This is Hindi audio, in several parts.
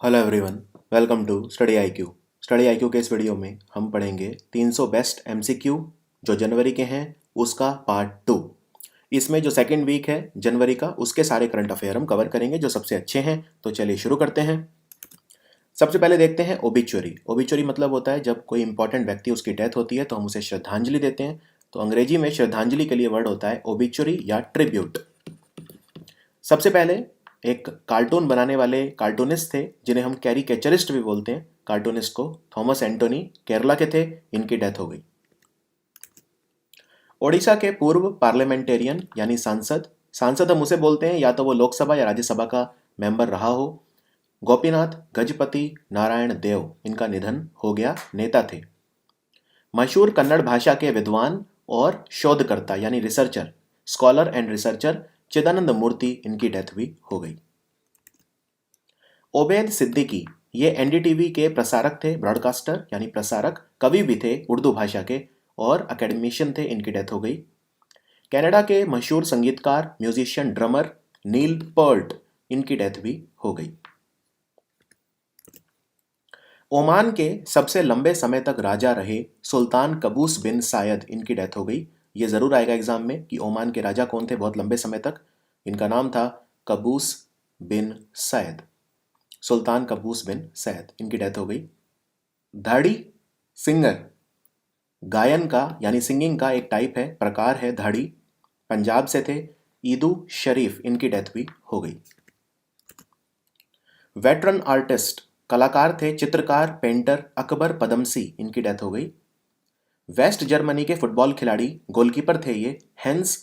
Hello everyone, welcome to Study IQ. Study IQ के इस वीडियो में हम पढ़ेंगे 300 बेस्ट एमसीक्यू जो जनवरी के हैं, उसका पार्ट 2। इसमें जो सेकंड वीक है जनवरी का, उसके सारे करंट अफेयर हम कवर करेंगे जो सबसे अच्छे हैं। तो चलिए शुरू करते हैं। सबसे पहले देखते हैं ओबिचुअरी। ओबिचुअरी मतलब होता है जब कोई इंपॉर्टेंट व्यक्ति उसकी डेथ होती है तो हम उसे श्रद्धांजलि देते हैं। तो अंग्रेजी में श्रद्धांजलि के लिए वर्ड होता है ओबिचुअरी या ट्रिब्यूट। सबसे पहले एक कार्टून बनाने वाले कार्टूनिस्ट थे जिन्हें हम कैरिकेचरिस्ट भी बोलते हैं। कार्टूनिस्ट को थॉमस एंटोनी केरला के थे, इनकी डेथ हो गई। ओडिशा के पूर्व पार्लियामेंटेरियन यानी सांसद, सांसद हम उसे बोलते हैं या तो वो लोकसभा या राज्यसभा का मेंबर रहा हो। गोपीनाथ गजपति नारायण देव, इनका निधन हो गया, नेता थे। मशहूर कन्नड़ भाषा के विद्वान और शोधकर्ता यानी रिसर्चर, स्कॉलर एंड रिसर्चर चिदानंद मूर्ति, इनकी डेथ भी हो गई। ओबैद सिद्दीकी, ये एनडीटीवी के प्रसारक थे, ब्रॉडकास्टर यानी प्रसारक, कवि भी थे उर्दू भाषा के और एकेडमिशियन थे, इनकी डेथ हो गई। कनाडा के मशहूर संगीतकार, म्यूजिशियन, ड्रमर नील पर्ट, इनकी डेथ भी हो गई। ओमान के सबसे लंबे समय तक राजा रहे सुल्तान कबूस बिन सायद, इनकी डेथ हो गई। ये जरूर आएगा एग्जाम में कि ओमान के राजा कौन थे बहुत लंबे समय तक। इनका नाम था कबूस बिन सैद, सुल्तान कबूस बिन सैद, इनकी डेथ हो गई। धाड़ी सिंगर, गायन का यानी सिंगिंग का एक टाइप है, प्रकार है धाड़ी, पंजाब से थे, ईदू शरीफ, इनकी डेथ भी हो गई। वेटरन आर्टिस्ट, कलाकार थे, चित्रकार, पेंटर अकबर पदमसी, इनकी डेथ हो गई। वेस्ट जर्मनी के फुटबॉल खिलाड़ी, गोलकीपर थे ये, हेंस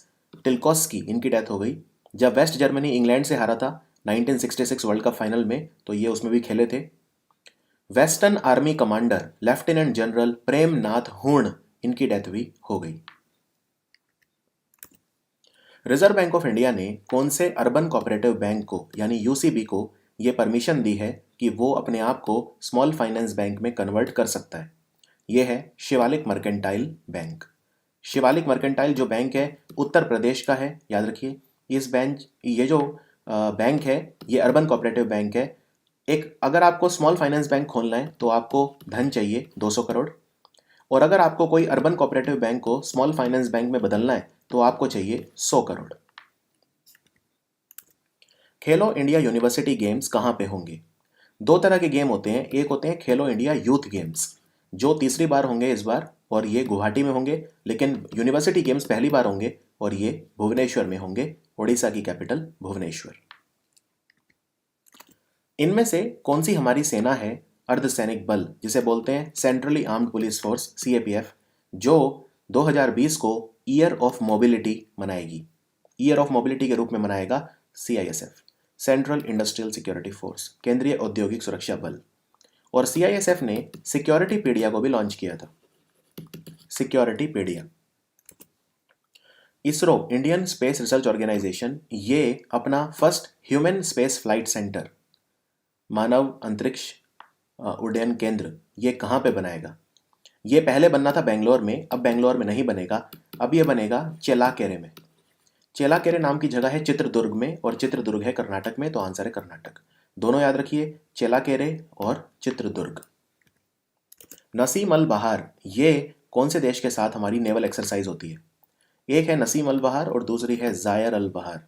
टिल्कोस्की, इनकी डेथ हो गई। जब वेस्ट जर्मनी इंग्लैंड से हारा था 1966 वर्ल्ड कप फाइनल में, तो ये उसमें भी खेले थे। Western army commander lieutenant general Prem Nath Hoon, इनकी डेथ भी हो गई। रिजर्व बैंक ऑफ इंडिया ने कौन से अर्बन कोऑपरेटिव बैंक को यानी यूसीबी को ये परमिशन दी है कि वो अपने आप को स्मॉल फाइनेंस बैंक में कन्वर्ट कर सकता है? ये है Shivalik mercantile bank. Shivalik mercantile जो बैंक है उत्तर प्रदेश का है, याद रखिए। ये जो बैंक है ये अर्बन कोऑपरेटिव बैंक है। एक अगर आपको स्मॉल फाइनेंस बैंक खोलना है तो आपको धन चाहिए 200 करोड़, और अगर आपको कोई अर्बन कोऑपरेटिव बैंक को स्मॉल फाइनेंस बैंक में बदलना है तो आपको चाहिए 100 करोड़। खेलो इंडिया यूनिवर्सिटी गेम्स कहाँ पे होंगे? दो तरह के गेम होते हैं, एक होते हैं खेलो इंडिया यूथ गेम्स जो तीसरी बार होंगे इस बार, और ये गुवाहाटी में होंगे। लेकिन यूनिवर्सिटी गेम्स पहली बार होंगे और ये भुवनेश्वर में होंगे, उड़ीसा की कैपिटल भुवनेश्वर। इनमें से कौन सी हमारी सेना है अर्धसैनिक बल जिसे बोलते हैं centrally armed police force CAPF, जो 2020 को ईयर ऑफ मोबिलिटी मनाएगी? ईयर ऑफ मोबिलिटी के रूप में मनाएगा CISF, central industrial security force, केंद्रीय औद्योगिक सुरक्षा बल। और सीआईएसएफ ने सिक्योरिटी पीडिया को भी लॉन्च किया था, Securitypedia. ISRO, Indian Space Research Organisation, ये अपना first Human Space Flight Centre, मानव अंतरिक्ष उड्डयन केंद्र, ये कहाँ पे बनाएगा? ये पहले बनना था बेंगलोर में, अब बेंगलोर में नहीं बनेगा, अब ये बनेगा चेलाकेरे में। चेलाकेरे नाम की जगह है चित्रदुर्ग में, और चित्रदुर्ग है कर्नाटक में, तो आंसर है कर्नाटक। दोनों याद रखिए, चेलाकेरे और चित्रदुर्ग। नसीम अल बहार, ये कौन से देश के साथ हमारी नेवल एक्सरसाइज होती है? एक है नसीम अल बहार और दूसरी है जायर अल बहार।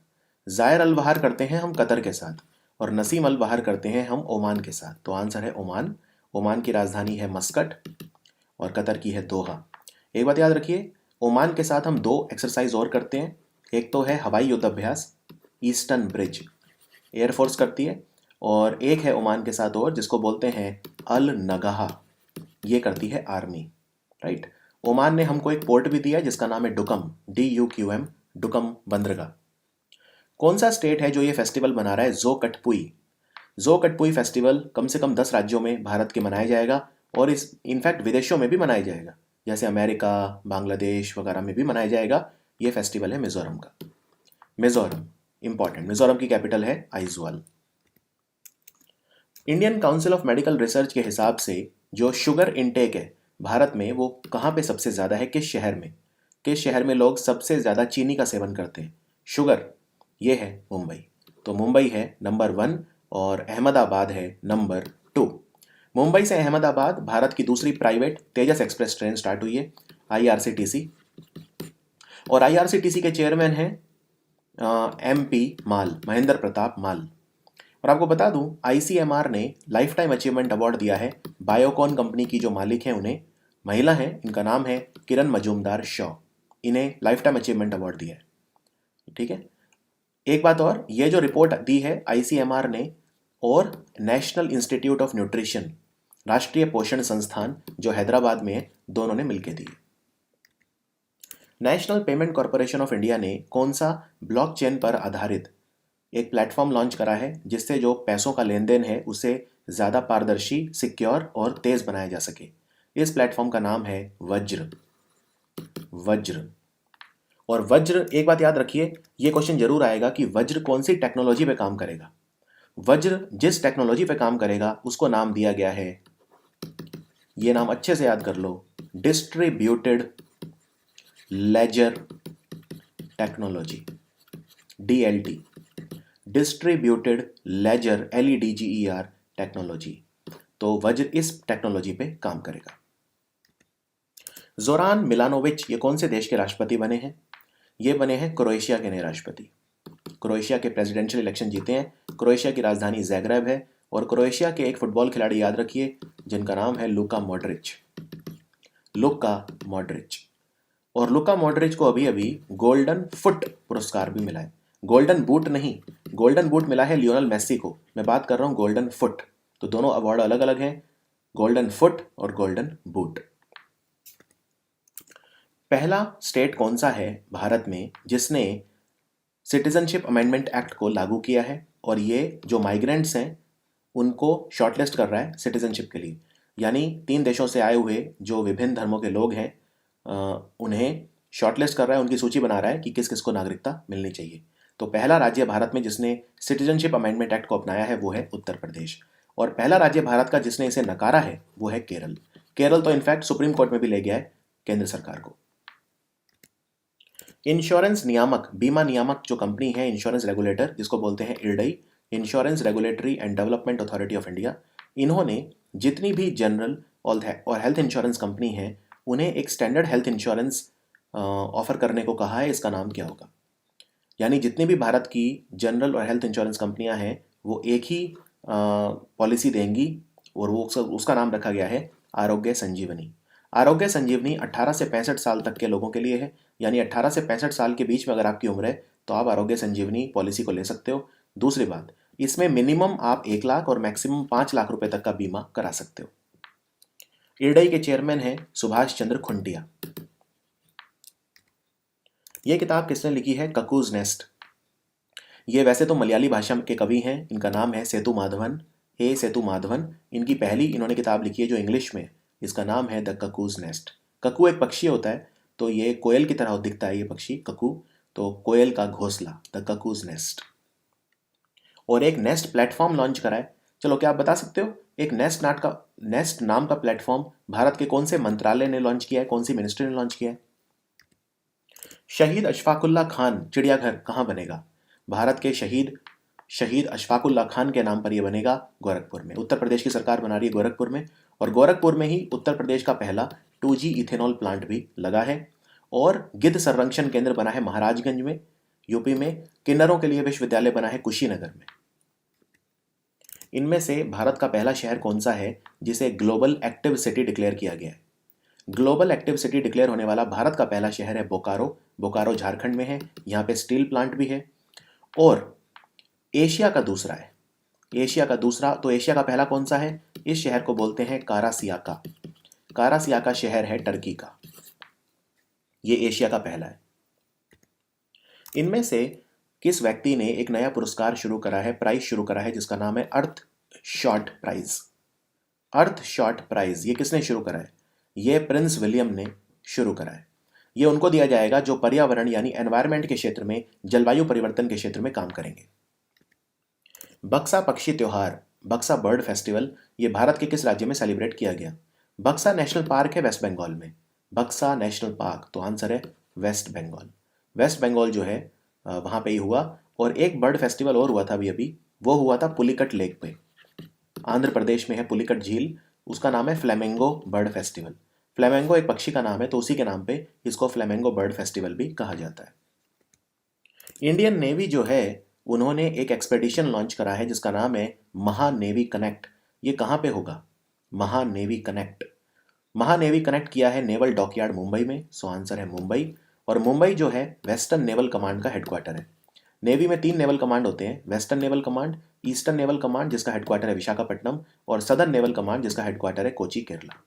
जायर अल बहार करते हैं हम कतर के साथ और नसीम अल बहार करते हैं हम ओमान के साथ, तो आंसर है ओमान। ओमान की राजधानी है मस्कट और कतर की है दोहा। एक बात याद रखिए, ओमान के साथ हम दो एक्सरसाइज और करते हैं। एक तो है हवाई युद्धाभ्यास, ईस्टर्न ब्रिज, एयरफोर्स करती है, और एक है ओमान के साथ और जिसको बोलते हैं अल नगाहा, ये करती है आर्मी, राइट। ओमान ने हमको एक पोर्ट भी दिया है जिसका नाम है डुकम, DUQM, डुकम बंदरगाह। कौन सा स्टेट है जो ये फेस्टिवल मना रहा है जो कटपुई? जो कटपुई फेस्टिवल कम से कम 10 राज्यों में भारत के मनाया जाएगा, और इस इनफैक्ट विदेशों में भी मनाया जाएगा, जैसे अमेरिका, बांग्लादेश वगैरह में भी मनाया जाएगा। ये फेस्टिवल है मिजोरम का। मिजोरम इंपॉर्टेंट, मिजोरम की कैपिटल है Aizawl. Indian council of medical research के हिसाब से जो शुगर इनटेक है भारत में, वो कहाँ पे सबसे ज़्यादा है, किस शहर में? किस शहर में लोग सबसे ज़्यादा चीनी का सेवन करते हैं, शुगर? ये है मुंबई। तो मुंबई है नंबर 1 और अहमदाबाद है नंबर 2। मुंबई से अहमदाबाद भारत की दूसरी प्राइवेट तेजस एक्सप्रेस ट्रेन स्टार्ट हुई है, IRCTC। और IRCTC के चेयरमैन हैं MP माल, महेंद्र प्रताप माल। और आपको बता दूं, ICMR ने लाइफ टाइम अचीवमेंट अवार्ड दिया है बायोकॉन कंपनी की जो मालिक हैं उन्हें, महिला हैं, इनका नाम है किरण मजूमदार शॉ। इन्हें लाइफ टाइम अचीवमेंट अवार्ड दिया है। ठीक है। एक बात और, ये जो रिपोर्ट दी है ICMR ने और नेशनल इंस्टीट्यूट ऑफ न्यूट्रिशन, राष्ट्रीय पोषण संस्थान जो हैदराबाद में है, दोनों ने मिलकर दी है। National payment corporation of India ने कौन सा ब्लॉकचेन पर आधारित एक प्लेटफॉर्म लॉन्च करा है जिससे जो पैसों का लेन देन है उसे ज़्यादा पारदर्शी, सिक्योर और तेज़ बनाया जा सके। इस प्लेटफॉर्म का नाम है वज्र। वज्र। और वज्र, एक बात याद रखिए, ये क्वेश्चन जरूर आएगा कि वज्र कौन सी टेक्नोलॉजी पे काम करेगा। वज्र जिस टेक्नोलॉजी पे काम करेगा उसको नाम दिया गया है, ये नाम अच्छे से याद कर लो, distributed ledger technology, DLT, distributed ledger LEDGER technology. तो वज्र इस टेक्नोलॉजी पे काम करेगा। जोरान मिलानोविच ये कौन से देश के राष्ट्रपति बने हैं? ये बने हैं क्रोएशिया के नए राष्ट्रपति। क्रोएशिया के प्रेसिडेंशियल इलेक्शन जीते हैं। क्रोएशिया की राजधानी ज़ैग्रेब है और क्रोएशिया के एक फुटबॉल खिलाड़ी याद रखिए जिनका नाम है लुका मॉड्रिच। Luka Modric. और लुका मॉड्रिच को अभी अभी गोल्डन फुट पुरस्कार भी मिला है। गोल्डन बूट नहीं, गोल्डन बूट मिला है लियोनल मेसी को, मैं बात कर रहा हूँ गोल्डन फुट। तो दोनों अवार्ड अलग अलग हैं, गोल्डन फुट और गोल्डन बूट। पहला स्टेट कौन सा है भारत में जिसने सिटीजनशिप अमेंडमेंट एक्ट को लागू किया है और ये जो माइग्रेंट्स हैं उनको शॉर्टलिस्ट कर रहा है सिटीजनशिप के लिए, यानी 3 देशों से आए हुए जो विभिन्न धर्मों के लोग हैं उन्हें शॉर्टलिस्ट कर रहा है, उनकी सूची बना रहा है कि किस किस को नागरिकता मिलनी चाहिए। तो पहला राज्य भारत में जिसने सिटीजनशिप अमेंडमेंट एक्ट को अपनाया है वो है उत्तर प्रदेश, और पहला राज्य भारत का जिसने इसे नकारा है वो है केरल। केरल तो इनफैक्ट सुप्रीम कोर्ट में भी ले गया है केंद्र सरकार को। इंश्योरेंस नियामक, बीमा नियामक जो कंपनी है, इंश्योरेंस रेगुलेटर जिसको बोलते हैं IRDAI, insurance regulatory and development authority of India, इन्होंने जितनी भी जनरल और हेल्थ इंश्योरेंस कंपनी है उन्हें एक स्टैंडर्ड हेल्थ इंश्योरेंस ऑफर करने को कहा है। इसका नाम क्या होगा? यानी जितनी भी भारत की जनरल और हेल्थ इंश्योरेंस कंपनियां हैं वो एक ही पॉलिसी देंगी और वो उसका नाम रखा गया है आरोग्य संजीवनी। आरोग्य संजीवनी 18 से 65 साल तक के लोगों के लिए है, यानी 18 से 65 साल के बीच में अगर आपकी उम्र है तो आप आरोग्य संजीवनी पॉलिसी को ले सकते हो। दूसरी बात, इसमें मिनिमम आप 1 लाख और मैक्सिमम 5 लाख रुपए तक का बीमा करा सकते हो। IRDAI के चेयरमैन हैं सुभाष चंद्र खुंटिया। यह किताब किसने लिखी है? Cuckoos nest. ये वैसे तो मलयाली भाषा के कवि हैं, इनका नाम है सेतु माधवन, सेतु माधवन। इनकी पहली इन्होंने किताब लिखी है जो इंग्लिश में, इसका नाम है द ककूज नेस्ट। ककू एक पक्षी होता है, तो ये कोयल की तरह दिखता है ये पक्षी ककू, तो कोयल का घोंसला, द ककूज नेस्ट। और एक नेस्ट प्लेटफॉर्म लॉन्च करा है। चलो, क्या आप बता सकते हो एक नेस्ट नाम का प्लेटफॉर्म भारत के कौन से मंत्रालय ने लॉन्च किया है, कौन सी मिनिस्ट्री ने लॉन्च किया है? शहीद अशफाकुल्ला खान चिड़ियाघर कहाँ बनेगा? भारत के शहीद अशफाकुल्ला खान के नाम पर यह बनेगा गोरखपुर में। उत्तर प्रदेश की सरकार बना रही है गोरखपुर में, और गोरखपुर में ही उत्तर प्रदेश का पहला 2G इथेनॉल प्लांट भी लगा है। और गिद्ध संरक्षण केंद्र बना है महाराजगंज में, यूपी में। किन्नरों के लिए विश्वविद्यालय बना है कुशीनगर में। इनमें से भारत का पहला शहर कौन सा है जिसे ग्लोबल एक्टिव सिटी डिक्लेयर किया गया है? ग्लोबल एक्टिव सिटी डिक्लेयर होने वाला भारत का पहला शहर है बोकारो। बोकारो झारखंड में है, यहाँ पे स्टील प्लांट भी है। और एशिया का दूसरा है, एशिया का पहला कौन सा है? इस शहर को बोलते हैं कारासियाका। कारासियाका शहर है टर्की का, ये एशिया का पहला है। इनमें से किस व्यक्ति ने एक नया पुरस्कार शुरू करा है, प्राइज शुरू करा है, जिसका नाम है अर्थ शॉट प्राइज? अर्थ शॉट प्राइज ये किसने शुरू करा है? ये प्रिंस विलियम ने शुरू करा है। ये उनको दिया जाएगा जो पर्यावरण यानी एनवायरनमेंट के क्षेत्र में, जलवायु परिवर्तन के क्षेत्र में काम करेंगे। बक्सा पक्षी त्योहार, बक्सा बर्ड फेस्टिवल, ये भारत के किस राज्य में सेलिब्रेट किया गया? बक्सा नेशनल पार्क है वेस्ट बंगाल में। बक्सा नेशनल पार्क, तो आंसर है वेस्ट बंगाल। वेस्ट बंगाल जो है वहाँ पे ही हुआ। और एक बर्ड फेस्टिवल और हुआ था अभी वो हुआ था पुलिकट लेक पे। आंध्र प्रदेश में है पुलिकट झील, उसका नाम है फ्लेमेंगो बर्ड फेस्टिवल। फ्लेमेंगो एक पक्षी का नाम है, तो उसी के नाम पे इसको फ्लेमेंगो बर्ड फेस्टिवल भी कहा जाता है। इंडियन नेवी जो है, उन्होंने एक एक्सपेडिशन लॉन्च करा है जिसका नाम है महानेवी कनेक्ट। ये कहाँ पे होगा? महानेवी कनेक्ट। महानेवी कनेक्ट किया है नेवल डॉकयार्ड मुंबई में, सो आंसर है मुंबई। और मुंबई जो है वेस्टर्न नेवल कमांड का हेडक्वार्टर है। नेवी में 3 नेवल कमांड होते हैं, western naval command, eastern naval command जिसका हेडक्वार्टर है विशाखापट्टनम, और सदर्न नेवल कमांड जिसका हेडक्वार्टर है कोची, केरला।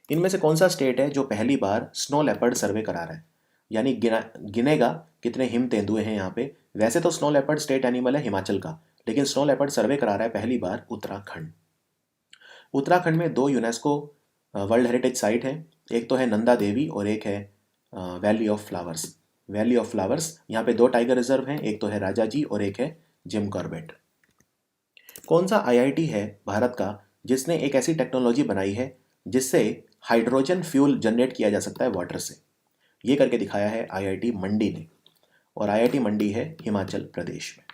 इनमें से कौन सा स्टेट है जो पहली बार स्नो लेपर्ड सर्वे करा रहा है? यानी गिनेगा कितने हिम तेंदुए हैं यहाँ पे। वैसे तो स्नो लेपर्ड स्टेट एनिमल है हिमाचल का, लेकिन स्नो लेपर्ड सर्वे करा रहा है पहली बार उत्तराखंड। उत्तराखंड में 2 यूनेस्को वर्ल्ड हेरिटेज साइट है, एक तो है नंदा देवी और एक है valley of flowers. Valley of flowers, यहाँ पे 2 टाइगर रिजर्व हैं, एक तो है राजा जी और एक है जिम कॉर्बेट। कौन सा आईआईटी है भारत का जिसने एक ऐसी टेक्नोलॉजी बनाई है जिससे हाइड्रोजन फ्यूल जनरेट किया जा सकता है वाटर से? ये करके दिखाया है आईआईटी मंडी ने, और आईआईटी मंडी है हिमाचल प्रदेश में।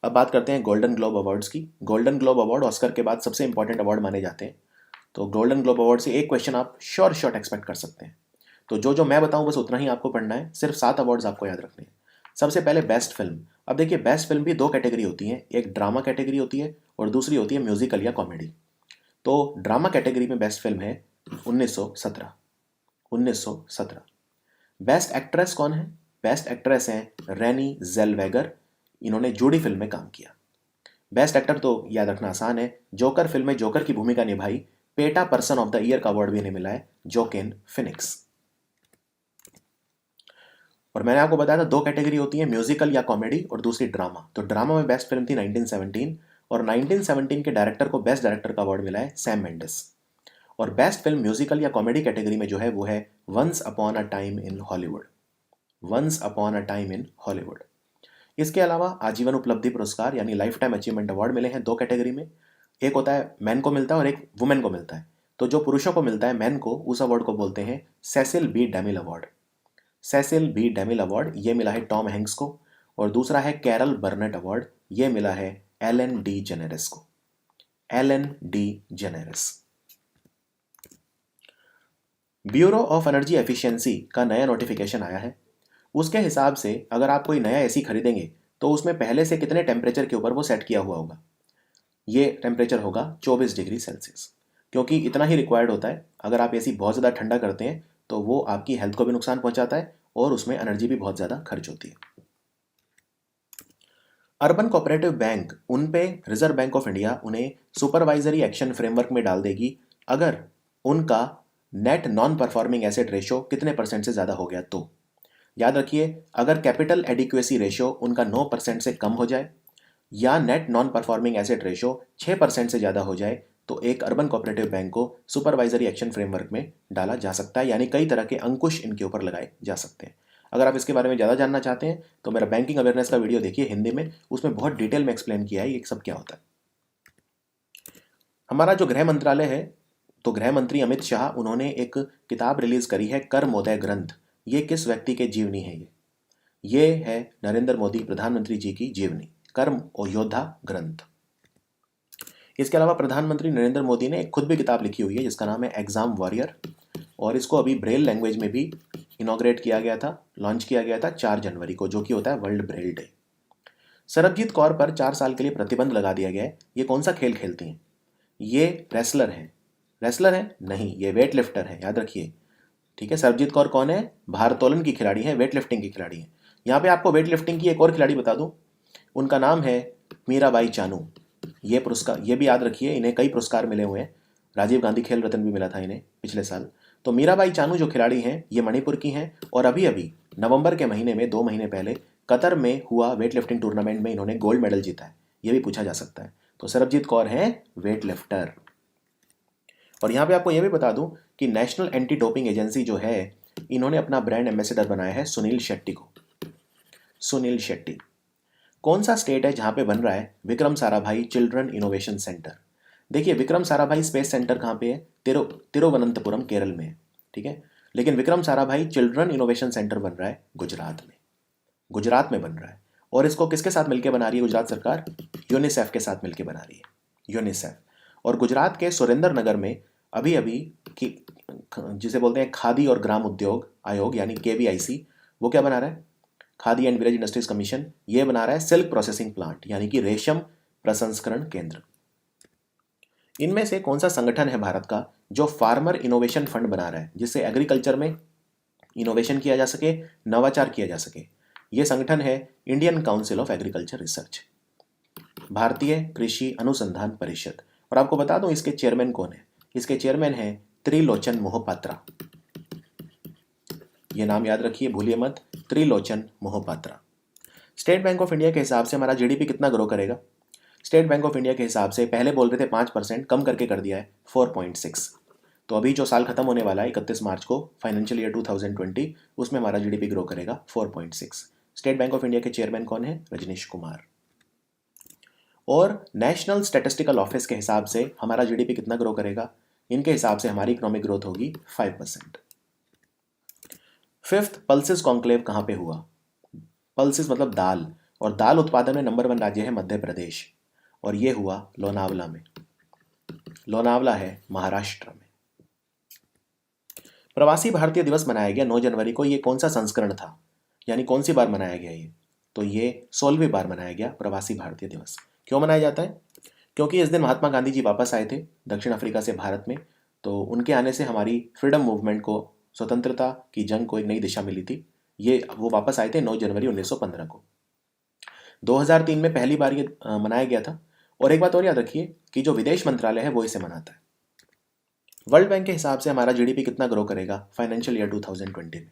अब बात करते हैं गोल्डन ग्लोब अवार्ड्स की। गोल्डन ग्लोब अवार्ड ऑस्कर के बाद सबसे इंपॉर्टेंट अवार्ड माने जाते हैं, तो गोल्डन ग्लोब अवार्ड से एक क्वेश्चन आप शॉर्ट एक्सपेक्ट कर सकते हैं। तो जो मैं बताऊं बस उतना ही आपको पढ़ना है, सिर्फ 7 अवार्ड्स आपको याद रखने हैं। सबसे पहले बेस्ट फिल्म। अब देखिए, बेस्ट फिल्म भी 2 कैटेगरी होती हैं, एक ड्रामा कैटेगरी होती है और दूसरी होती है म्यूजिकल या कॉमेडी। तो ड्रामा कैटेगरी में बेस्ट फिल्म है 1917। 1917। बेस्ट एक्ट्रेस कौन है? बेस्ट एक्ट्रेस हैं रेनी जेलवेगर, इन्होंने जूडी फिल्म में काम किया। बेस्ट एक्टर तो याद रखना आसान है, जोकर फिल्म में जोकर की भूमिका निभाई, PETA person of the year का अवार्ड भी इन्हें मिला है, जोकिन फिनिक्स। और मैंने आपको बताया था 2 कैटेगरी होती है, म्यूजिकल या कॉमेडी और दूसरी ड्रामा। तो ड्रामा में बेस्ट फिल्म थी 1917, और 1917 के डायरेक्टर को बेस्ट डायरेक्टर का अवार्ड मिला है सैम मेंडिस। और बेस्ट फिल्म म्यूजिकल या कॉमेडी कैटेगरी में जो है वो है once upon a time in Hollywood. Once upon a time in Hollywood. इसके अलावा आजीवन उपलब्धि पुरस्कार यानी लाइफ टाइम अचीवमेंट अवार्ड मिले हैं 2 कैटेगरी में। एक होता है मैन को मिलता है और एक वुमेन को मिलता है। तो जो पुरुषों को मिलता है मैन को, उस अवार्ड को बोलते हैं Cecil B DeMille award. Cecil B DeMille award ये मिला है टॉम हैंक्स को। और दूसरा है कैरल बर्नेट अवार्ड, ये मिला है एलन डी जेनेरेस को। Ellen DeGeneres. Bureau of Energy Efficiency का नया नोटिफिकेशन आया है। उसके हिसाब से अगर आप कोई नया एसी खरीदेंगे तो उसमें पहले से कितने टेम्परेचर के ऊपर वो सेट किया हुआ होगा? ये टेम्परेचर होगा 24 डिग्री सेल्सियस, क्योंकि इतना ही रिक्वायर्ड होता है। अगर आप एसी बहुत ज़्यादा ठंडा करते हैं तो वो आपकी हेल्थ को भी नुकसान पहुंचाता है और उसमें एनर्जी भी बहुत ज़्यादा खर्च होती है। अर्बन कोऑपरेटिव बैंक, उन पे रिजर्व बैंक ऑफ इंडिया उन्हें सुपरवाइजरी एक्शन फ्रेमवर्क में डाल देगी अगर उनका net non performing asset ratio कितने % से ज़्यादा हो गया तो। याद रखिए, अगर कैपिटल एडिक्वेसी रेशो उनका 9% से कम हो जाए या net non performing asset ratio 6% से ज़्यादा हो जाए तो एक अर्बन कोऑपरेटिव बैंक को सुपरवाइजरी एक्शन फ्रेमवर्क में डाला जा सकता है, यानी कई तरह के अंकुश इनके ऊपर लगाए जा सकते हैं। अगर आप इसके बारे में ज़्यादा जानना चाहते हैं तो मेरा बैंकिंग अवेयरनेस का वीडियो देखिए हिंदी में, उसमें बहुत डिटेल में एक्सप्लेन किया है ये सब क्या होता है। हमारा जो गृह मंत्रालय है, तो गृह मंत्री अमित शाह, उन्होंने एक किताब रिलीज करी है कर्मोदय ग्रंथ। ये किस व्यक्ति के जीवनी है? ये है नरेंद्र मोदी प्रधानमंत्री जी की जीवनी, कर्म और योद्धा ग्रंथ। इसके अलावा प्रधानमंत्री नरेंद्र मोदी ने एक खुद भी किताब लिखी हुई है जिसका नाम है एग्जाम वॉरियर, और इसको अभी ब्रेल लैंग्वेज में भी इनॉग्रेट किया गया था, लॉन्च किया गया था 4 जनवरी को, जो कि होता है world Braille day. Sarabjit Kaur पर 4 साल के लिए प्रतिबंध लगा दिया गया है। ये कौन सा खेल खेलती हैं? ये रेसलर हैं। रेसलर है? नहीं, ये वेट लिफ्टर है, याद रखिए। ठीक है, सरबजीत कौर कौन है? भारोत्तोलन की खिलाड़ी है, वेट लिफ्टिंग की खिलाड़ी है। यहाँ पे आपको वेट लिफ्टिंग की एक और खिलाड़ी बता दूं, उनका नाम है मीराबाई चानू। ये पुरस्कार, ये भी याद रखिए, इन्हें कई पुरस्कार मिले हुए हैं। राजीव गांधी खेल रत्न भी मिला था इन्हें पिछले साल। तो मीराबाई चानू जो खिलाड़ी हैं ये मणिपुर की हैं, और अभी अभी नवंबर के महीने में 2 महीने पहले कतर में हुआ वेट लिफ्टिंग टूर्नामेंट में इन्होंने गोल्ड मेडल जीता है। ये भी पूछा जा सकता है। तो सरबजीत कौर हैं वेट लिफ्टर। और यहाँ पे आपको ये भी बता दूं कि नेशनल एंटी डोपिंग एजेंसी जो है, इन्होंने अपना ब्रांड एम्बेसडर बनाया है सुनील शेट्टी को। सुनील शेट्टी। कौन सा स्टेट है जहाँ पे बन रहा है Vikram Sarabhai children innovation centre? देखिए, विक्रम साराभाई स्पेस सेंटर कहाँ पे है? तिरुवनंतपुरम केरल में है। ठीक है, लेकिन Vikram Sarabhai children innovation centre बन रहा है गुजरात में। गुजरात में बन रहा है। और इसको किसके साथ मिलकर बना रही है गुजरात सरकार? यूनिसेफ के साथ मिलकर बना रही है, यूनिसेफ। और गुजरात के सुरेंद्र नगर में अभी अभी की जिसे बोलते हैं खादी और ग्राम उद्योग आयोग यानी KVIC, वो क्या बना रहा है? Khadi and village industries commission, ये बना रहा है सिल्क प्रोसेसिंग प्लांट यानी कि रेशम प्रसंस्करण केंद्र। इनमें से कौन सा संगठन है भारत का जो फार्मर इनोवेशन फंड बना रहा है, जिससे एग्रीकल्चर में इनोवेशन किया जा सके, नवाचार किया जा सके? यह संगठन है Indian council of agriculture research, भारतीय कृषि अनुसंधान परिषद। और आपको बता दूं इसके चेयरमैन कौन है? इसके चेयरमैन है त्रिलोचन मोहपात्रा। ये नाम याद रखिए, भूलिए मत, Trilochan Mohapatra. State bank of India के हिसाब से हमारा GDP कितना ग्रो करेगा? स्टेट बैंक ऑफ इंडिया के हिसाब से पहले बोल रहे थे 5%, कम करके कर दिया है 4.6। तो अभी जो साल खत्म होने वाला है 31 मार्च को, फाइनेंशियल ईयर 2020, उसमें हमारा GDP ग्रो करेगा 4.6। स्टेट बैंक ऑफ इंडिया के चेयरमैन कौन है? रजनीश कुमार। और नेशनल स्टैटिस्टिकल ऑफिस के हिसाब से हमारा GDP कितना ग्रो करेगा? इनके हिसाब से हमारी इकोनॉमिक ग्रोथ होगी 5%। फिफ्थ पल्सेस कॉन्क्लेव कहाँ पे हुआ? पल्सेस मतलब दाल, और दाल उत्पादन में नंबर 1 राज्य है मध्य प्रदेश, और ये हुआ लोनावला में। लोनावला है महाराष्ट्र में। प्रवासी भारतीय दिवस मनाया गया 9 जनवरी को। ये कौन सा संस्करण था, यानी कौन सी बार मनाया गया ये? तो ये 16वीं बार मनाया गया प्रवासी भारतीय दिवस। क्यों मनाया जाता है? क्योंकि इस दिन महात्मा गांधी जी वापस आए थे दक्षिण अफ्रीका से भारत में, तो उनके आने से हमारी फ्रीडम मूवमेंट को, स्वतंत्रता की जंग को एक नई दिशा मिली थी। वो वापस आए थे 9 जनवरी 1915 को। 2003 में पहली बार ये मनाया गया था। और एक बात और याद रखिए कि जो विदेश मंत्रालय है वो इसे मनाता है। वर्ल्ड बैंक के हिसाब से हमारा GDP कितना ग्रो करेगा फाइनेंशियल ईयर 2020 में?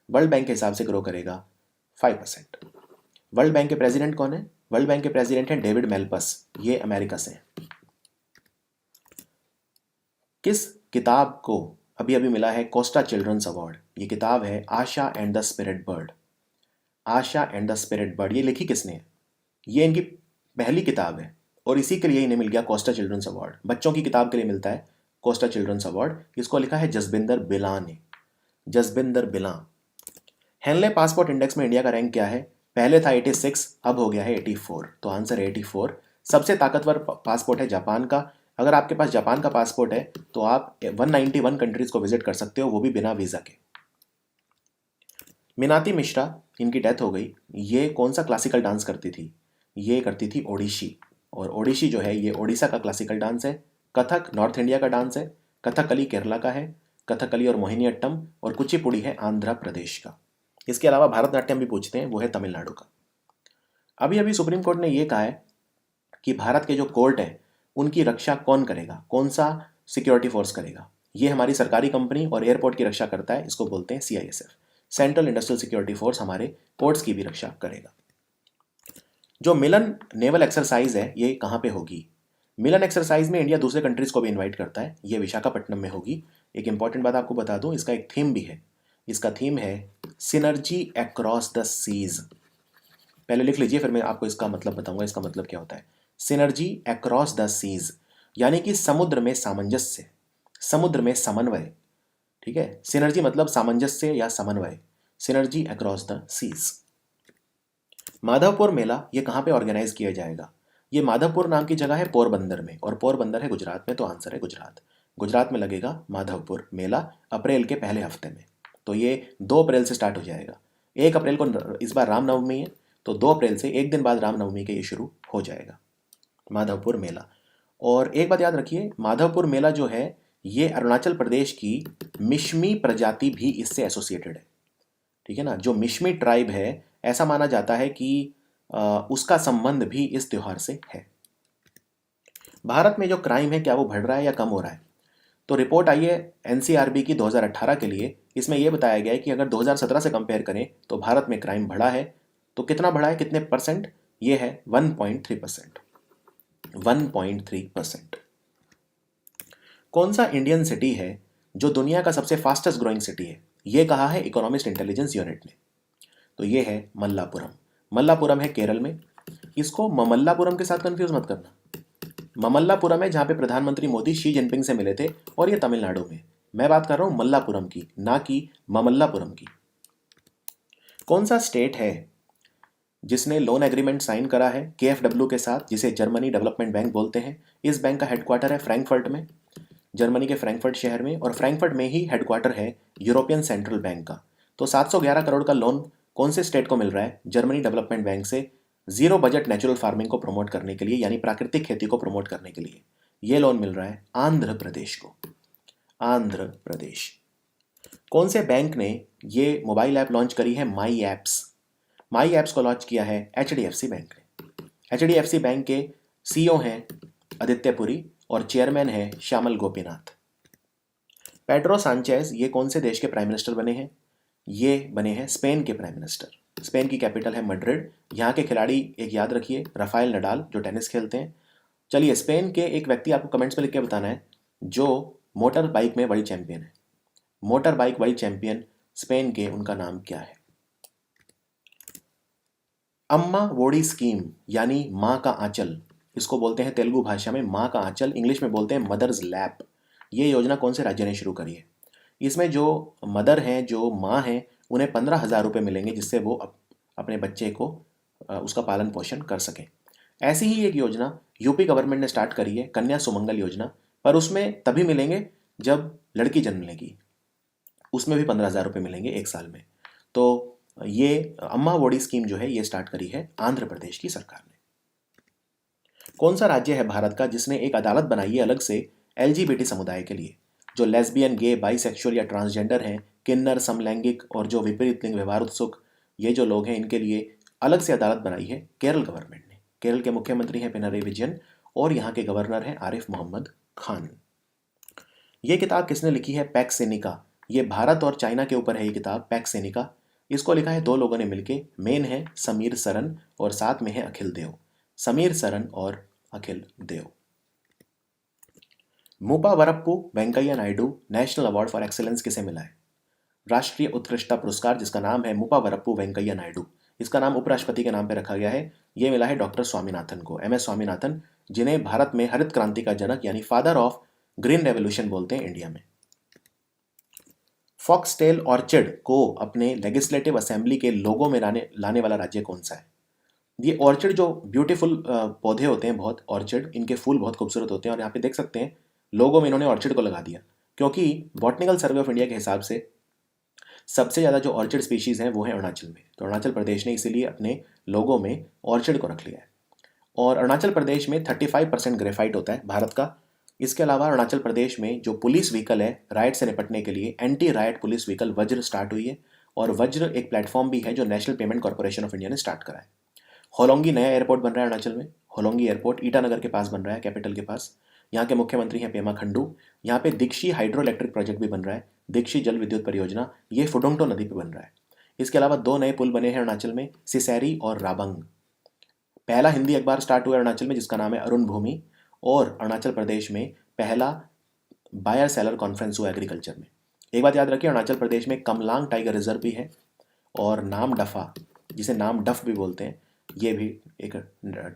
वर्ल्ड बैंक के हिसाब से ग्रो करेगा 5%। वर्ल्ड बैंक के प्रेसिडेंट कौन है? वर्ल्ड बैंक के प्रेसिडेंट हैं डेविड मेल्पस, ये अमेरिका से हैं। किस किताब को अभी अभी मिला है कोस्टा चिल्ड्रंस अवार्ड? ये किताब है Asha and the Spirit Bird. Asha and the Spirit Bird, ये लिखी किसने है? ये इनकी पहली किताब है और इसी के लिए इन्हें मिल गया कोस्टा चिल्ड्रंस अवार्ड। बच्चों की किताब के लिए मिलता है कोस्टा चिल्ड्रंस अवार्ड। इसको लिखा है जसबिंदर बिला ने, जसबिंदर बिला। हेनले पासपोर्ट इंडेक्स में इंडिया का रैंक क्या है? पहले था 86, अब हो गया है 84। तो आंसर 84। सबसे ताकतवर पासपोर्ट है जापान का। अगर आपके पास जापान का पासपोर्ट है तो आप 191 कंट्रीज को विजिट कर सकते हो, वो भी बिना वीज़ा के। मीनाती मिश्रा, इनकी डेथ हो गई। ये कौन सा क्लासिकल डांस करती थी? ये करती थी ओडिशी। और ओडिशी जो है ये ओडिशा का क्लासिकल डांस है। कथक नॉर्थ इंडिया का डांस है। कथकली केरला का है। कथकली और मोहिनीअट्टम और कुचिपुड़ी है आंध्र प्रदेश का। इसके अलावा भारतनाट्यम भी पूछते हैं, वो है तमिलनाडु का। अभी अभी सुप्रीम कोर्ट ने यह कहा है कि भारत के जो कोर्ट हैं उनकी रक्षा कौन करेगा, कौन सा सिक्योरिटी फोर्स करेगा? ये हमारी सरकारी कंपनी और एयरपोर्ट की रक्षा करता है, इसको बोलते हैं CISF, central industrial security force. हमारे पोर्ट्स की भी रक्षा करेगा। जो मिलन नेवल एक्सरसाइज है ये कहाँ पे होगी? मिलन एक्सरसाइज में इंडिया दूसरे कंट्रीज को भी इन्वाइट करता है। ये विशाखापट्टनम में होगी। एक इंपॉर्टेंट बात आपको बता दूं, इसका एक थीम भी है। इसका थीम है सिनर्जी अक्रॉस द सीज। पहले लिख लीजिए, फिर मैं आपको इसका मतलब बताऊंगा इसका मतलब क्या होता है। सिनर्जी अक्रॉस द सीज यानी कि समुद्र में सामंजस्य, समुद्र में समन्वय। ठीक है, सिनर्जी मतलब सामंजस्य या समन्वय, synergy across the seas. Madhavpur Mela ये कहाँ पे ऑर्गेनाइज किया जाएगा? ये माधवपुर नाम की जगह है पोरबंदर में, और पोरबंदर है गुजरात में, तो आंसर है गुजरात। गुजरात में लगेगा माधवपुर मेला अप्रैल के पहले हफ्ते में। तो ये 2 अप्रैल से स्टार्ट हो जाएगा। 1 अप्रैल को इस बार रामनवमी है, तो 2 अप्रैल से एक दिन बाद रामनवमी के ये शुरू हो जाएगा माधवपुर मेला। और एक बात याद रखिए, माधवपुर मेला जो है ये अरुणाचल प्रदेश की मिश्मी प्रजाति भी इससे एसोसिएटेड है। ठीक है ना, जो मिश्मी ट्राइब है ऐसा माना जाता है कि उसका संबंध भी इस त्योहार से है। भारत में जो क्राइम है क्या वो बढ़ रहा है या कम हो रहा है? तो रिपोर्ट आई है NCRB की 2018 के लिए। इसमें यह बताया गया है कि अगर 2017 से कंपेयर करें तो भारत में क्राइम बढ़ा है। तो कितना बढ़ा है, कितने परसेंट? ये है 1.3%। 1.3%। कौन सा इंडियन सिटी है जो दुनिया का सबसे फास्टेस्ट ग्रोइंग सिटी है? ये कहा है इकोनॉमिस्ट इंटेलिजेंस यूनिट ने। तो ये है मल्लापुरम। मल्लापुरम है केरल में। इसको ममल्लापुरम के साथ कंफ्यूज मत करना। ममल्लापुरम है जहाँ पे प्रधानमंत्री मोदी शी जिनपिंग से मिले थे, और ये तमिलनाडु में। मैं बात कर रहा हूँ मल्लापुरम की, ना कि ममल्लापुरम की। कौन सा स्टेट है जिसने लोन एग्रीमेंट साइन करा है KfW के साथ, जिसे जर्मनी डेवलपमेंट बैंक बोलते हैं। इस बैंक का हेडक्वार्टर है फ्रैंकफर्ट में, जर्मनी के फ्रैंकफर्ट शहर में, और फ्रैंकफर्ट में ही हेडक्वार्टर है यूरोपियन सेंट्रल बैंक का। तो 711 करोड़ का लोन कौन से स्टेट को मिल रहा है? जर्मनी डेवलपमेंट बैंक से, जीरो बजट नेचुरल फार्मिंग को प्रमोट करने के लिए, यानी प्राकृतिक खेती को प्रमोट करने के लिए ये लोन मिल रहा है आंध्र प्रदेश को। आंध्र प्रदेश। कौन से बैंक ने ये मोबाइल ऐप लॉन्च करी है? माई ऐप्स। माई ऐप्स को लॉन्च किया है HDFC बैंक ने। HDFC बैंक के CEO हैं आदित्य पुरी और चेयरमैन है श्यामल गोपीनाथ। पेड्रो सांचेज ये कौन से देश के प्राइम मिनिस्टर बने हैं? ये बने हैं स्पेन के प्राइम मिनिस्टर। स्पेन की कैपिटल है मैड्रिड। यहाँ के खिलाड़ी एक याद रखिए, राफेल नडाल, जो टेनिस खेलते हैं। चलिए, स्पेन के एक व्यक्ति आपको कमेंट्स में लिख के बताना है जो मोटर बाइक में वर्ल्ड चैंपियन है। Motor bike world champion Spain के, उनका नाम क्या है? अम्मा वोडी स्कीम यानी माँ का आंचल, इसको बोलते हैं तेलुगु भाषा में माँ का आंचल, इंग्लिश में बोलते हैं मदर्स लैप। ये योजना कौन से राज्य ने शुरू करी है? इसमें जो मदर हैं, जो माँ हैं, उन्हें 15,000 रुपये मिलेंगे, जिससे वो अपने बच्चे को उसका पालन पोषण कर सकें। ऐसी ही एक योजना यूपी गवर्नमेंट ने स्टार्ट करी है, कन्या सुमंगल योजना, पर उसमें तभी मिलेंगे जब लड़की जन्म लेगी, उसमें भी 15,000 रुपये मिलेंगे एक साल में। तो ये अम्मा वोडी स्कीम जो है ये स्टार्ट करी है आंध्र प्रदेश की सरकार ने। कौन सा राज्य है भारत का जिसने एक अदालत बनाई है अलग से LGBT समुदाय के लिए? जो लेस्बियन, गे, बाइसेक्सुअल या ट्रांसजेंडर हैं, किन्नर, समलैंगिक और जो विपरीत लिंग व्यवहार उत्सुक ये जो लोग हैं, इनके लिए अलग से अदालत बनाई है केरल गवर्नमेंट ने। केरल के मुख्यमंत्री हैं पिनरई विजयन और यहाँ के गवर्नर हैं आरिफ मोहम्मद खान। ये किताब किसने लिखी है? पैक्स सेनिका। ये भारत और चाइना के ऊपर है ये किताब, पैक्स सेनिका। इसको लिखा है दो लोगों ने मिलके। मेन है समीर सरन और साथ में है अखिल देव। समीर सरन और Akhil Dev. Muppavarapu Venkaiah Naidu National Award for Excellence किसे मिला है? राष्ट्रीय उत्कृष्टता पुरस्कार, जिसका नाम है मुपावरप्पु वेंकैया नायडू, इसका नाम उपराष्ट्रपति के नाम पर रखा गया है। ये मिला है डॉक्टर स्वामीनाथन को, MS स्वामीनाथन, जिन्हें भारत में हरित क्रांति का जनक यानी फादर ऑफ ग्रीन रेवोल्यूशन बोलते हैं इंडिया में। फॉक्सटेल ऑर्चिड को अपने लेजिस्लेटिव असेंबली के लोगो में लाने वाला राज्य कौन सा है? ये ऑर्चिड जो ब्यूटीफुल पौधे होते हैं, बहुत ऑर्चिड, इनके फूल बहुत खूबसूरत होते हैं, और यहाँ पे देख सकते हैं लोगो में इन्होंने ऑर्चिड को लगा दिया, क्योंकि बॉटनिकल सर्वे ऑफ इंडिया के हिसाब से सबसे ज़्यादा जो ऑर्चिड स्पीशीज़ हैं वो है अरुणाचल में। तो अरुणाचल प्रदेश ने इसीलिए अपने लोगो में ऑर्चिड को रख लिया है। और अरुणाचल प्रदेश में 35% ग्रेफाइट होता है भारत का। इसके अलावा अरुणाचल प्रदेश में जो पुलिस व्हीकल है राइट से निपटने के लिए, एंटी राइट पुलिस व्हीकल वज्र स्टार्ट हुई है, और वज्र एक प्लेटफॉर्म भी है जो national payment corporation of India ने स्टार्ट करा है। होलोंगी नया एयरपोर्ट बन रहा है अरुणाचल में। होलोंगी एयरपोर्ट ईटानगर के पास बन रहा है, कैपिटल के पास। यहाँ के मुख्यमंत्री हैं पेमा खंडू। यहाँ पे दीक्षी हाइड्रो इलेक्ट्रिक प्रोजेक्ट भी बन रहा है, दीक्षी जल विद्युत परियोजना, ये फुडोंगटो नदी पे बन रहा है। इसके अलावा 2 नए पुल बने हैं अरुणाचल में, सिसैरी और राबंग। पहला हिंदी अखबार स्टार्ट हुआ अरुणाचल में जिसका नाम है अरुण भूमि, और अरुणाचल प्रदेश में पहला बायर सेलर कॉन्फ्रेंस हुआ एग्रीकल्चर में। एक बात याद रखिए, अरुणाचल प्रदेश में कमलांग टाइगर रिजर्व भी है, और नाम डफा, जिसे नाम डफ भी बोलते हैं, ये भी एक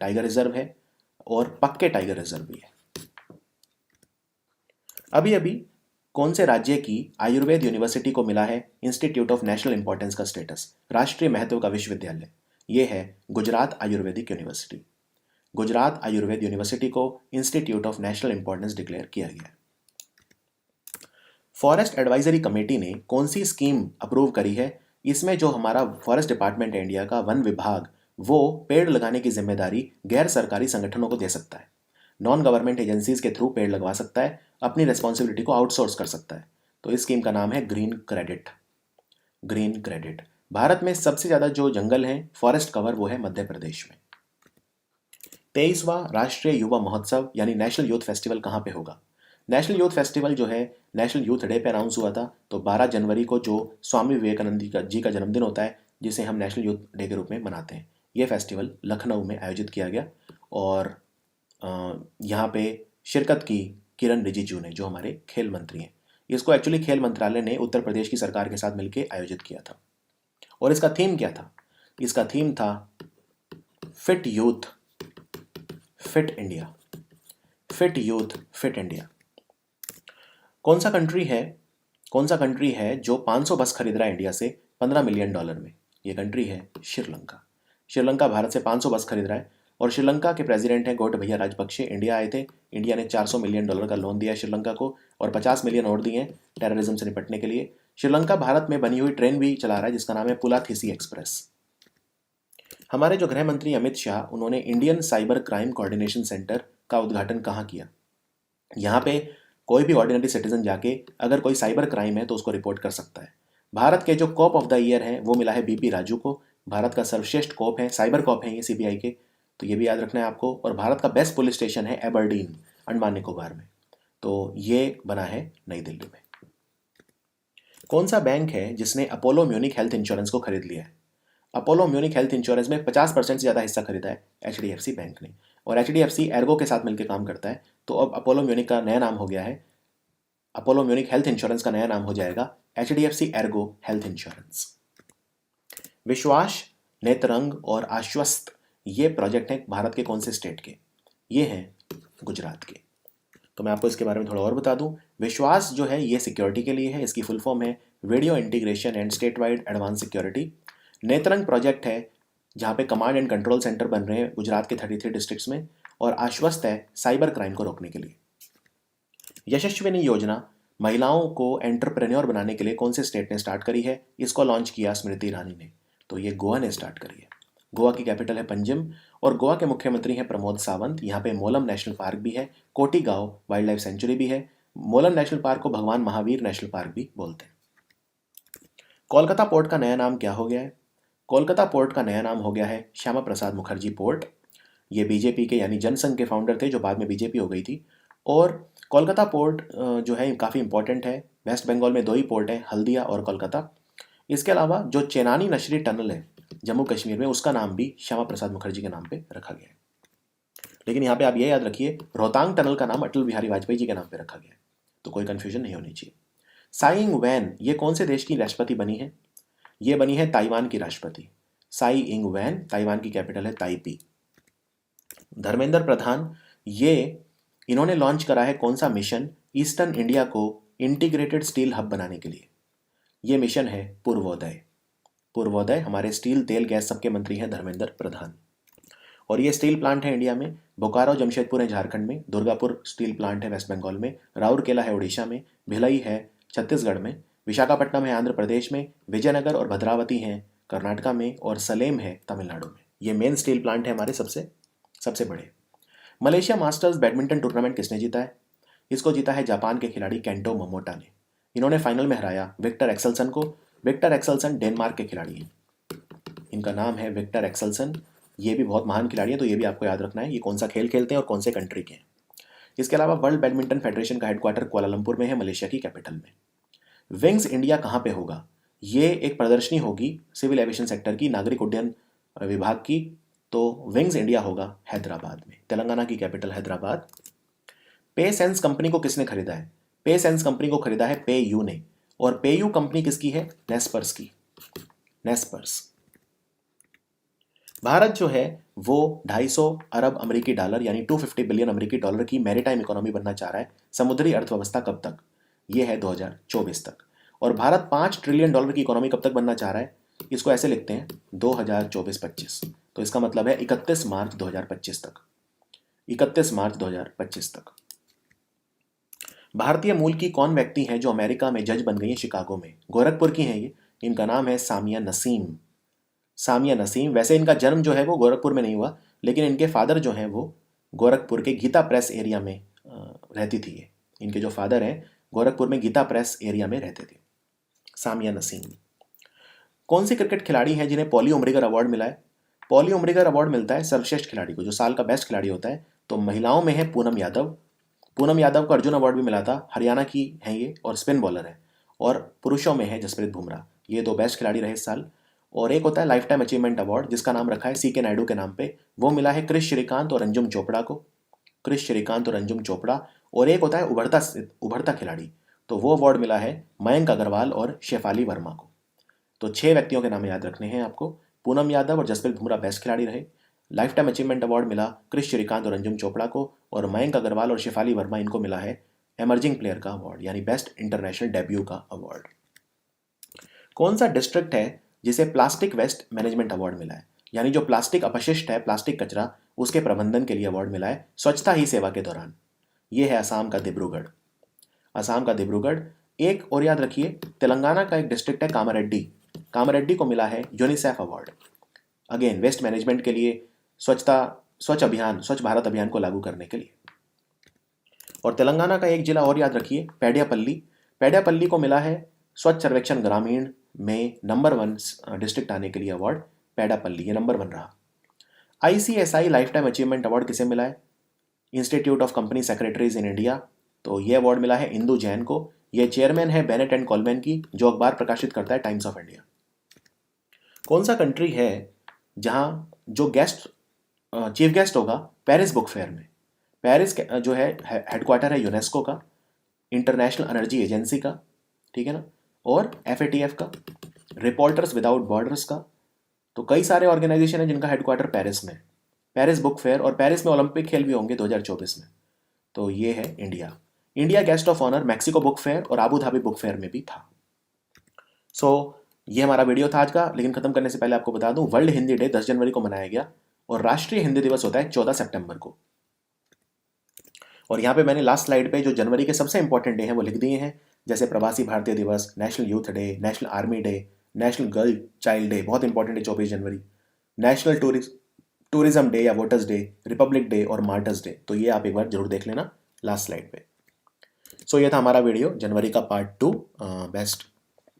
टाइगर रिजर्व है, और पक्के टाइगर रिजर्व भी है। अभी अभी कौन से राज्य की आयुर्वेद यूनिवर्सिटी को मिला है इंस्टीट्यूट ऑफ नेशनल इंपॉर्टेंस का स्टेटस, राष्ट्रीय महत्व का विश्वविद्यालय? ये है गुजरात आयुर्वेदिक यूनिवर्सिटी। गुजरात आयुर्वेद यूनिवर्सिटी को institute of national importance declare किया गया है। फॉरेस्ट एडवाइजरी कमेटी ने कौन सी स्कीम अप्रूव करी है? इसमें जो हमारा फॉरेस्ट डिपार्टमेंट है इंडिया का, वन विभाग, वो पेड़ लगाने की जिम्मेदारी गैर सरकारी संगठनों को दे सकता है। नॉन गवर्नमेंट एजेंसीज के थ्रू पेड़ लगवा सकता है, अपनी रिस्पॉन्सिबिलिटी को आउटसोर्स कर सकता है। तो इस स्कीम का नाम है green credit. Green credit. Bharat में सबसे ज़्यादा जो जंगल हैं, फॉरेस्ट कवर, वो है मध्य प्रदेश में। 23वां राष्ट्रीय युवा महोत्सव यानी नेशनल यूथ फेस्टिवल कहाँ पे होगा? नेशनल यूथ फेस्टिवल जो है नेशनल यूथ डे पे अनाउंस हुआ था। तो 12 जनवरी को जो स्वामी विवेकानंद जी का जन्मदिन होता है, जिसे हम नेशनल यूथ डे के रूप में मनाते हैं, ये फेस्टिवल लखनऊ में आयोजित किया गया। और यहाँ पे शिरकत की किरण रिजिजू ने, जो हमारे खेल मंत्री हैं। इसको एक्चुअली खेल मंत्रालय ने उत्तर प्रदेश की सरकार के साथ मिलकर आयोजित किया था। और इसका थीम क्या था? इसका थीम था fit youth fit India. Fit youth fit India. कौन सा कंट्री है जो 500 बस खरीद रहा है इंडिया से $15 मिलियन में? ये कंट्री है श्रीलंका। श्रीलंका भारत से 500 बस खरीद रहा है और श्रीलंका के प्रेसिडेंट हैं गोटभया राजपक्षे। इंडिया आए थे, इंडिया ने $400 मिलियन का लोन दिया है श्रीलंका को और 50 मिलियन और दिए हैं टेररिज्म से निपटने के लिए। श्रीलंका भारत में बनी हुई ट्रेन भी चला रहा है जिसका नाम है पुलाथिसी एक्सप्रेस। हमारे जो गृह मंत्री अमित शाह, उन्होंने Indian cyber crime coordination centre का उद्घाटन कहाँ किया? यहाँ पे कोई भी ऑर्डिनरी सिटीजन जाके अगर कोई साइबर क्राइम है तो उसको रिपोर्ट कर सकता है। भारत के जो कॉप ऑफ द ईयर हैं वो मिला है बीपी राजू को। भारत का सर्वश्रेष्ठ कॉप है, साइबर कॉप है ये सीबीआई के, तो ये भी याद रखना है आपको। और भारत का बेस्ट पुलिस स्टेशन है एबरडीन, अंडमान निकोबार में, तो ये बना है नई दिल्ली में। कौन सा बैंक है जिसने अपोलो म्यूनिक हेल्थ इंश्योरेंस को खरीद लिया है? अपोलो म्यूनिक हेल्थ इंश्योरेंस में 50% से ज़्यादा हिस्सा खरीदा है एचडीएफसी बैंक ने, और एचडीएफसी एर्गो के साथ मिलकर काम करता है। तो अब अपोलो म्यूनिक का नया नाम हो गया है, अपोलो म्यूनिक हेल्थ इंश्योरेंस का नया नाम हो जाएगा एचडीएफसी एर्गो हेल्थ इंश्योरेंस। विश्वास, नेत्रंग और आश्वस्त ये प्रोजेक्ट हैं भारत के कौन से स्टेट के? ये हैं गुजरात के। तो मैं आपको इसके बारे में थोड़ा और बता दूं। विश्वास जो है ये सिक्योरिटी के लिए है, इसकी फुल फॉर्म है video integration and state wide advance security. Netrang project है जहाँ पे कमांड एंड कंट्रोल सेंटर बन रहे हैं गुजरात के 33 डिस्ट्रिक्ट्स में। और आश्वस्त है साइबर क्राइम को रोकने के लिए। यशस्विनी योजना महिलाओं को एंटरप्रेन्योर बनाने के लिए कौन से स्टेट ने स्टार्ट करी है? इसको लॉन्च किया स्मृति ईरानी ने, तो ये गोवा ने स्टार्ट करी है। गोवा की कैपिटल है पंजिम और गोवा के मुख्यमंत्री हैं प्रमोद सावंत। यहाँ पे मोलम नेशनल पार्क भी है, कोटीगांव वाइल्ड लाइफ सेंचुरी भी है। मोलम नेशनल पार्क को भगवान महावीर नेशनल पार्क भी बोलते हैं। कोलकाता पोर्ट का नया नाम क्या हो गया है? कोलकाता पोर्ट का नया नाम हो गया है श्यामा प्रसाद मुखर्जी पोर्ट। ये बीजेपी के यानी जनसंघ के फाउंडर थे जो बाद में बीजेपी हो गई थी। और कोलकाता पोर्ट जो है काफ़ी इंपॉर्टेंट है। वेस्ट बंगाल में 2 ही पोर्ट हैं, हल्दिया और कोलकाता। इसके अलावा जो चेनानी नशरी टनल है जम्मू कश्मीर में, उसका नाम भी श्यामा प्रसाद मुखर्जी के नाम पे रखा गया है। लेकिन यहाँ पे आप ये याद रखिए, रोहतांग टनल का नाम अटल बिहारी वाजपेयी जी के नाम पे रखा गया है, तो कोई कंफ्यूजन नहीं होनी चाहिए। साई इंग वैन ये कौन से देश की राष्ट्रपति बनी है? ये बनी है ताइवान की राष्ट्रपति। साई इंग वैन, ताइवान की कैपिटल है ताइपी। धर्मेंद्र प्रधान ये इन्होंने लॉन्च करा है कौन सा मिशन ईस्टर्न इंडिया को इंटीग्रेटेड स्टील हब बनाने के लिए? ये मिशन है पूर्वोदय। पूर्वोदय, हमारे स्टील तेल गैस सबके मंत्री हैं धर्मेंद्र प्रधान। और ये स्टील प्लांट है इंडिया में, बोकारो जमशेदपुर है झारखंड में, दुर्गापुर स्टील प्लांट है वेस्ट बंगाल में, राउरकेला है उड़ीसा में, भिलाई है छत्तीसगढ़ में, विशाखापट्टनम है आंध्र प्रदेश में, विजयनगर और भद्रावती हैं कर्नाटका में, और सलेम है तमिलनाडु में। ये मेन स्टील प्लांट है हमारे सबसे बड़े। मलेशिया मास्टर्स बैडमिंटन टूर्नामेंट किसने जीता है? इसको जीता है जापान के खिलाड़ी केंटो मोमोटा ने। इन्होंने फाइनल में हराया विक्टर एक्सेल्सन को। विक्टर एक्सेल्सन डेनमार्क के खिलाड़ी हैं, इनका नाम है विक्टर एक्सेल्सन। ये भी बहुत महान खिलाड़ी हैं, तो ये भी आपको याद रखना है ये कौन सा खेल खेलते हैं और कौन से कंट्री के हैं। इसके अलावा वर्ल्ड बैडमिंटन फेडरेशन का हेडक्वार्टर कुआलालंपुर में है, मलेशिया की कैपिटल में। विंग्स इंडिया कहाँ पे होगा? ये एक प्रदर्शनी होगी सिविल एविएशन सेक्टर की, नागरिक उड्डयन विभाग की। तो विंग्स इंडिया होगा हैदराबाद में, तेलंगाना की कैपिटल हैदराबाद। पे सेंस कंपनी को किसने खरीदा है? पे सेंस कंपनी को खरीदा है पे यू ने। और पे यू कंपनी किसकी है? नेस्पर्स की, नेस्पर्स। भारत जो है वो 250 अरब अमेरिकी डॉलर यानी 250 बिलियन अमेरिकी डॉलर की मैरीटाइम इकोनॉमी बनना चाह रहा है। समुद्री अर्थव्यवस्था कब तक? ये है 2024 तक। और भारत 5 ट्रिलियन डॉलर की इकोनॉमी कब तक बनना चाह रहा है? इसको ऐसे लिखते हैं 2024-25। तो इसका मतलब है 31 मार्च 2025 तक, 31 मार्च 2025 तक। भारतीय मूल की कौन व्यक्ति हैं जो अमेरिका में जज बन गई हैं शिकागो में? गोरखपुर की हैं ये। इनका नाम है सामिया नसीम। सामिया नसीम, वैसे इनका जन्म जो है वो गोरखपुर में नहीं हुआ, लेकिन इनके फादर जो हैं वो गोरखपुर के गीता प्रेस एरिया में रहती थी। ये इनके जो फादर हैं गोरखपुर में गीता प्रेस एरिया में रहते थे। सामिया नसीम। कौन से क्रिकेट खिलाड़ी हैं जिन्हें पॉली उमरिगर अवार्ड मिला है? पॉली उमरिगर अवार्ड मिलता है सर्वश्रेष्ठ खिलाड़ी को, जो साल का बेस्ट खिलाड़ी होता है। तो महिलाओं में है पूनम यादव। पूनम यादव को अर्जुन अवार्ड भी मिला था, हरियाणा की हैं ये और स्पिन बॉलर है। और पुरुषों में है जसप्रीत बुमराह, ये 2 बेस्ट खिलाड़ी रहे इस साल। और एक होता है लाइफ टाइम अचीवमेंट अवार्ड जिसका नाम रखा है सीके नायडू के नाम पे, वो मिला है क्रिश श्रीकांत और अंजुम चोपड़ा को। क्रिश श्रीकांत और अंजुम चोपड़ा। और एक होता है उभरता खिलाड़ी, तो वो अवार्ड मिला है मयंक अग्रवाल और शेफाली वर्मा को। तो 6 व्यक्तियों के नाम याद रखने हैं आपको। पूनम यादव और जसप्रीत बुमराह बेस्ट खिलाड़ी रहे। लाइफ टाइम अचीवमेंट अवार्ड मिला क्रिश श्रीकांत और अंजुम चोपड़ा को। और मयंक अग्रवाल और शेफाली वर्मा इनको मिला है एमर्जिंग प्लेयर का अवार्ड यानी बेस्ट इंटरनेशनल डेब्यू का अवार्ड। कौन सा डिस्ट्रिक्ट है जिसे प्लास्टिक वेस्ट मैनेजमेंट अवार्ड मिला है? यानी जो प्लास्टिक अपशिष्ट है, प्लास्टिक कचरा, उसके प्रबंधन के लिए अवार्ड मिला है स्वच्छता ही सेवा के दौरान। ये है असम का डिब्रूगढ़। असम का डिब्रूगढ़। एक और याद रखिए, तेलंगाना का एक डिस्ट्रिक्ट है कामारेड्डी। कामारेड्डी को मिला है UNICEF award, again waste management के लिए, स्वच्छ भारत अभियान को लागू करने के लिए। और तेलंगाना का एक जिला और याद रखिए, पेडियापल्ली। पेडियापल्ली को मिला है स्वच्छ सर्वेक्षण ग्रामीण में नंबर 1 डिस्ट्रिक्ट आने के लिए अवार्ड। पेडापल्ली ये नंबर 1 रहा। ICSI life time achievement award किसे मिला है? Institute of company secretaries in India. तो ये अवार्ड मिला है इंदु जैन को। ये चेयरमैन है बेनेट एंड कॉलमैन की, जो अखबार प्रकाशित करता है टाइम्स ऑफ इंडिया। कौन सा कंट्री है जहाँ जो चीफ गेस्ट होगा पेरिस बुक फेयर में? पेरिस जो है हेडक्वार्टर है यूनेस्को का, इंटरनेशनल एनर्जी एजेंसी का, ठीक है ना, और FATF का, रिपोर्टर्स विदाउट बॉर्डर्स का। तो कई सारे ऑर्गेनाइजेशन है जिनका हेडक्वार्टर पेरिस में। पेरिस बुक फेयर, और पेरिस में ओलंपिक खेल भी होंगे 2024 में। तो ये है India. India guest of honour Mexico book fair और आबू धाबी बुक फेयर में भी था। ये हमारा वीडियो था आज का, लेकिन खत्म करने से पहले आपको बता दूं, वर्ल्ड हिंदी डे 10 जनवरी को मनाया गया और राष्ट्रीय हिंदी दिवस होता है 14 सितंबर को। और यहाँ पे मैंने लास्ट स्लाइड पे जो जनवरी के सबसे इंपॉर्टेंट डे हैं वो लिख दिए हैं, जैसे प्रवासी भारतीय दिवस, national youth day, national army day, national girl child day बहुत इंपॉर्टेंट है 24 जनवरी, नेशनल टूरिज्म डे या वोटर्स डे, रिपब्लिक डे और मार्टर्स डे। तो ये आप एक बार जरूर देख लेना लास्ट स्लाइड पे। ये था हमारा वीडियो जनवरी का पार्ट 2 बेस्ट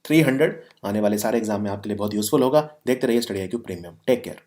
300। आने वाले सारे एग्जाम में आपके लिए बहुत यूजफुल होगा। देखते रहिए Study IQ premium. Take care.